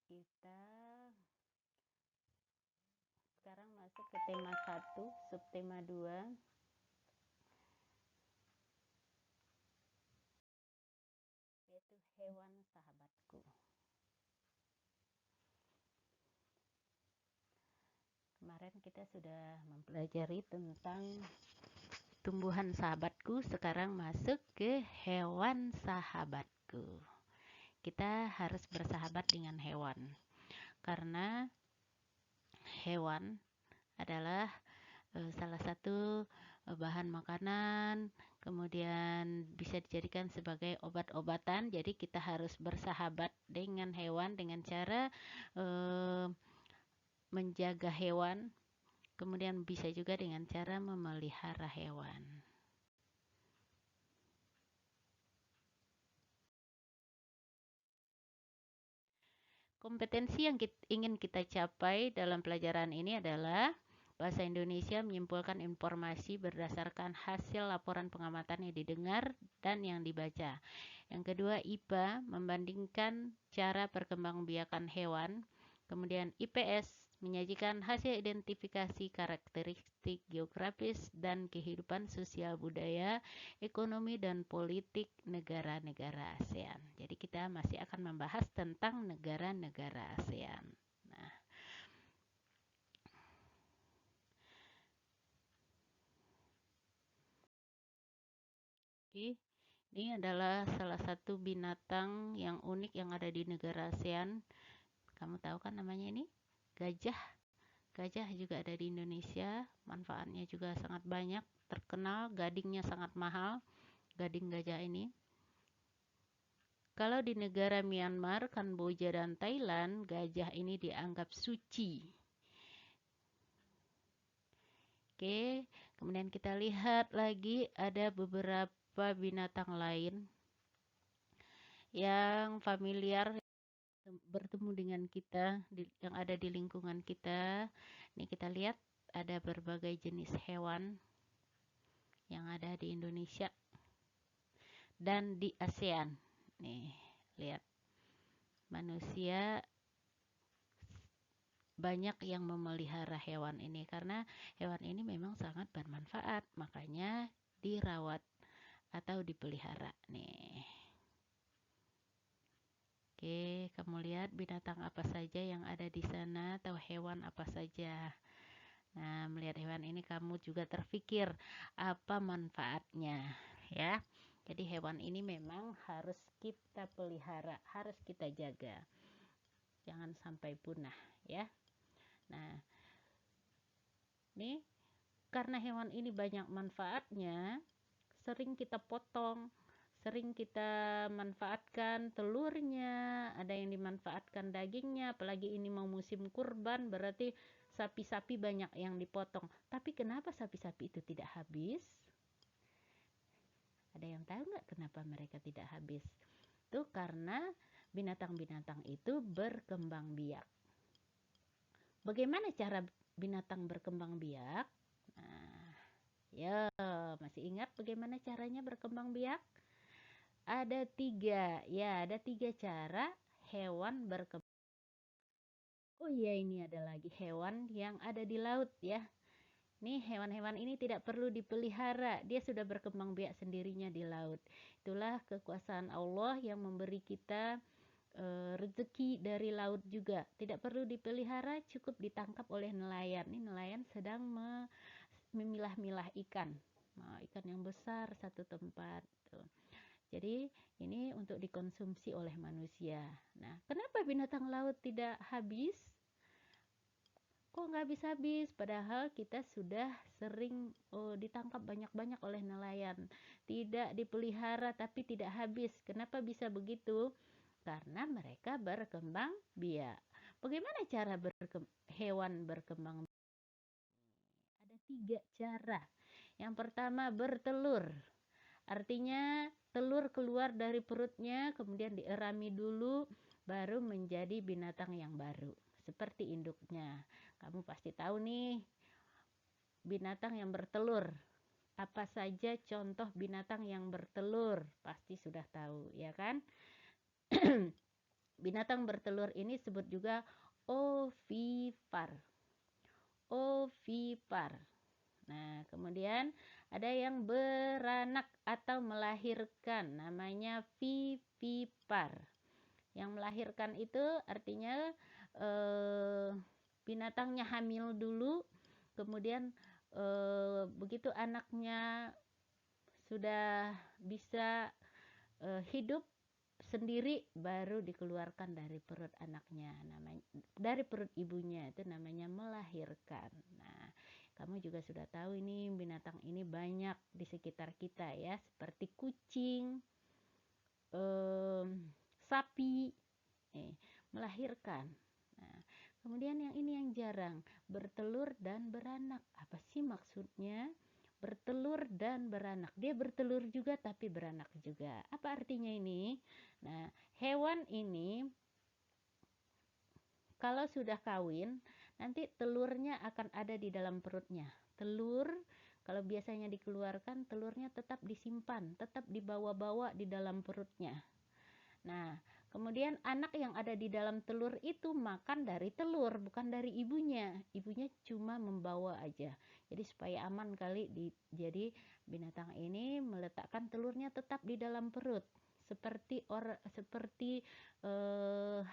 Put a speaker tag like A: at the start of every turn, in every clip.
A: Kita sekarang masuk ke tema 1, subtema 2, yaitu hewan sahabatku. Kemarin kita sudah mempelajari tentang tumbuhan sahabatku, sekarang masuk ke hewan sahabatku. Kita harus bersahabat dengan hewan, karena hewan adalah salah satu bahan makanan, kemudian bisa dijadikan sebagai obat-obatan. Jadi kita harus bersahabat dengan hewan dengan cara menjaga hewan, kemudian bisa juga dengan cara memelihara hewan. Kompetensi yang ingin kita capai dalam pelajaran ini adalah Bahasa Indonesia menyimpulkan informasi berdasarkan hasil laporan pengamatan yang didengar dan yang dibaca. Yang kedua, IPA membandingkan cara perkembangbiakan hewan. Kemudian IPS menyajikan hasil identifikasi karakteristik geografis dan kehidupan sosial budaya, ekonomi dan politik negara-negara ASEAN. Jadi kita masih akan membahas tentang negara-negara ASEAN. Nah, ini adalah salah satu binatang yang unik yang ada di negara ASEAN. Kamu tahu kan namanya ini? Gajah. Gajah juga ada di Indonesia, manfaatnya juga sangat banyak, terkenal, gadingnya sangat mahal, gading gajah ini. Kalau di negara Myanmar, Kamboja, dan Thailand, gajah ini dianggap suci. Oke, kemudian kita lihat lagi ada beberapa binatang lain yang familiar bertemu dengan kita yang ada di lingkungan kita. Ini kita lihat ada berbagai jenis hewan yang ada di Indonesia dan di ASEAN. Nih, lihat. Manusia banyak yang memelihara hewan ini karena hewan ini memang sangat bermanfaat, makanya dirawat atau dipelihara. Nih. Oke, kamu lihat binatang apa saja yang ada di sana atau hewan apa saja. Nah, melihat hewan ini kamu juga terpikir apa manfaatnya, ya. Jadi hewan ini memang harus kita pelihara, harus kita jaga. Jangan sampai punah, ya. Nah, ini karena hewan ini banyak manfaatnya, sering kita potong, sering kita manfaatkan telurnya, ada yang dimanfaatkan dagingnya, apalagi ini mau musim kurban, berarti sapi-sapi banyak yang dipotong. Tapi kenapa sapi-sapi itu tidak habis? Ada yang tahu nggak kenapa mereka tidak habis? Itu karena binatang-binatang itu berkembang biak. Bagaimana cara binatang berkembang biak? Nah, ya masih ingat bagaimana caranya berkembang biak? Ada tiga cara hewan berkembang. Oh iya, ini ada lagi hewan yang ada di laut ya. Nih, hewan-hewan ini tidak perlu dipelihara, dia sudah berkembang biak sendirinya di laut. Itulah kekuasaan Allah yang memberi kita rezeki dari laut juga. Tidak perlu dipelihara, cukup ditangkap oleh nelayan. Ini nelayan sedang memilah-milah ikan. Nah, ikan yang besar satu tempat. Tuh. Jadi ini untuk dikonsumsi oleh manusia. Nah, kenapa binatang laut tidak habis? Kok nggak habis-habis? Padahal kita sudah sering ditangkap banyak-banyak oleh nelayan. Tidak dipelihara tapi tidak habis. Kenapa bisa begitu? Karena mereka berkembang biak. Bagaimana cara hewan berkembang biak? Ada 3 cara. Yang pertama bertelur. Artinya telur keluar dari perutnya, kemudian dierami dulu, baru menjadi binatang yang baru. Seperti induknya. Kamu pasti tahu nih, binatang yang bertelur. Apa saja contoh binatang yang bertelur? Pasti sudah tahu, ya kan? Binatang bertelur ini disebut juga ovipar. Ovipar. Nah, kemudian ada yang beranak atau melahirkan, namanya vivipar. Yang melahirkan itu artinya binatangnya hamil dulu, kemudian begitu anaknya sudah bisa hidup sendiri, baru dikeluarkan dari perut anaknya, namanya dari perut ibunya, itu namanya melahirkan. Nah, kamu juga sudah tahu ini binatang ini banyak di sekitar kita ya, seperti kucing, sapi, melahirkan. Nah, kemudian yang ini yang jarang, bertelur dan beranak. Apa sih maksudnya? Bertelur dan beranak. Dia bertelur juga tapi beranak juga. Apa artinya ini? Nah, hewan ini kalau sudah kawin, nanti telurnya akan ada di dalam perutnya. Telur, kalau biasanya dikeluarkan, telurnya tetap disimpan, tetap dibawa-bawa di dalam perutnya. Nah, kemudian anak yang ada di dalam telur itu makan dari telur, bukan dari ibunya. Ibunya cuma membawa aja. Jadi supaya aman kali, jadi binatang ini meletakkan telurnya tetap di dalam perut, seperti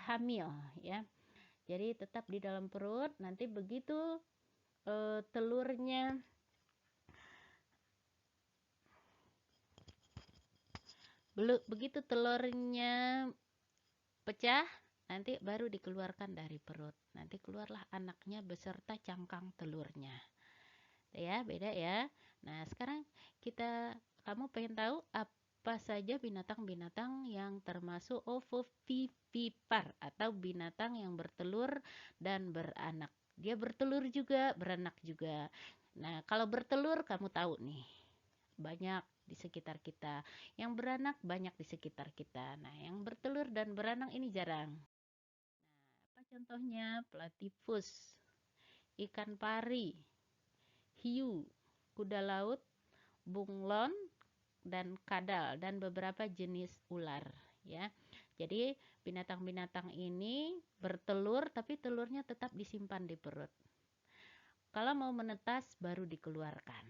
A: hamil ya. Jadi tetap di dalam perut. Nanti begitu telurnya begitu telurnya pecah, nanti baru dikeluarkan dari perut. Nanti keluarlah anaknya beserta cangkang telurnya. Ya, beda ya. Nah, sekarang kamu pengen tahu apa saja binatang-binatang yang termasuk ovovivipar atau binatang yang bertelur dan beranak. Dia bertelur juga, beranak juga. Nah, kalau bertelur kamu tahu nih, banyak di sekitar kita. Yang beranak banyak di sekitar kita. Nah, yang bertelur dan beranak ini jarang. Nah, apa contohnya? Platypus, ikan pari, hiu, kuda laut, bunglon, dan kadal, dan beberapa jenis ular ya. Jadi binatang-binatang ini bertelur tapi telurnya tetap disimpan di perut. Kalau mau menetas baru dikeluarkan.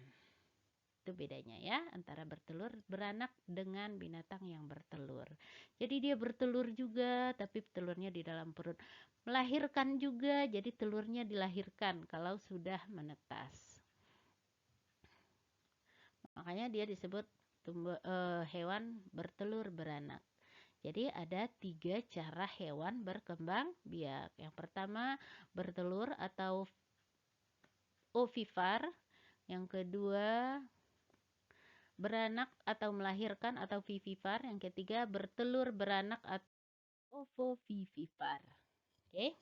A: Itu bedanya ya antara bertelur beranak dengan binatang yang bertelur. Jadi dia bertelur juga tapi telurnya di dalam perut. Melahirkan juga, jadi telurnya dilahirkan kalau sudah menetas. Makanya dia disebut hewan bertelur beranak. Jadi ada 3 cara hewan berkembang biak. Yang pertama bertelur atau ovipar. Yang kedua beranak atau melahirkan atau vivipar. Yang ketiga bertelur beranak atau ovovivipar. Oke.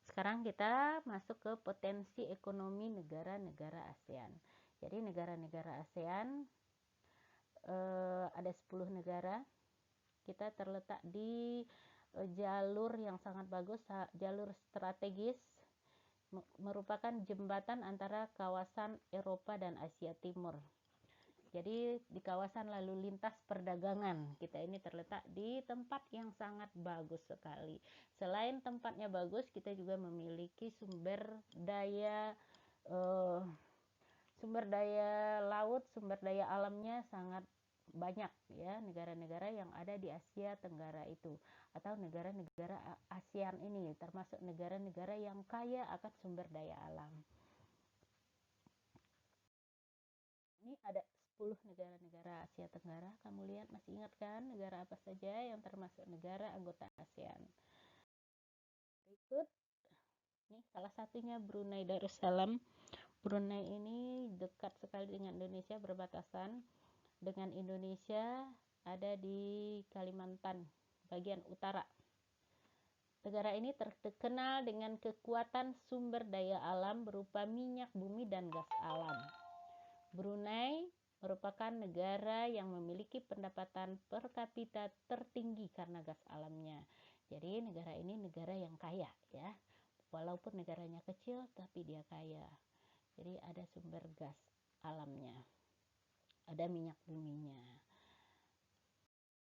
A: Sekarang kita masuk ke potensi ekonomi negara-negara ASEAN. Jadi negara-negara ASEAN ada 10 negara. Kita terletak di jalur yang sangat bagus, jalur strategis, merupakan jembatan antara kawasan Eropa dan Asia Timur. Jadi di kawasan lalu lintas perdagangan, kita ini terletak di tempat yang sangat bagus sekali. Selain tempatnya bagus, kita juga memiliki sumber daya laut, sumber daya alamnya sangat banyak ya. Negara-negara yang ada di Asia Tenggara itu atau negara-negara ASEAN ini termasuk negara-negara yang kaya akan sumber daya alam. Ini ada 10 negara-negara Asia Tenggara. Kamu lihat, masih ingat kan negara apa saja yang termasuk negara anggota ASEAN? Berikut, nih salah satunya Brunei Darussalam. Brunei ini dekat sekali dengan Indonesia, berbatasan dengan Indonesia, ada di Kalimantan bagian utara. Negara ini terkenal dengan kekuatan sumber daya alam berupa minyak bumi dan gas alam. Brunei merupakan negara yang memiliki pendapatan per kapita tertinggi karena gas alamnya. Jadi negara ini negara yang kaya ya. Walaupun negaranya kecil tapi dia kaya. Jadi ada sumber gas alamnya. Ada minyak buminya.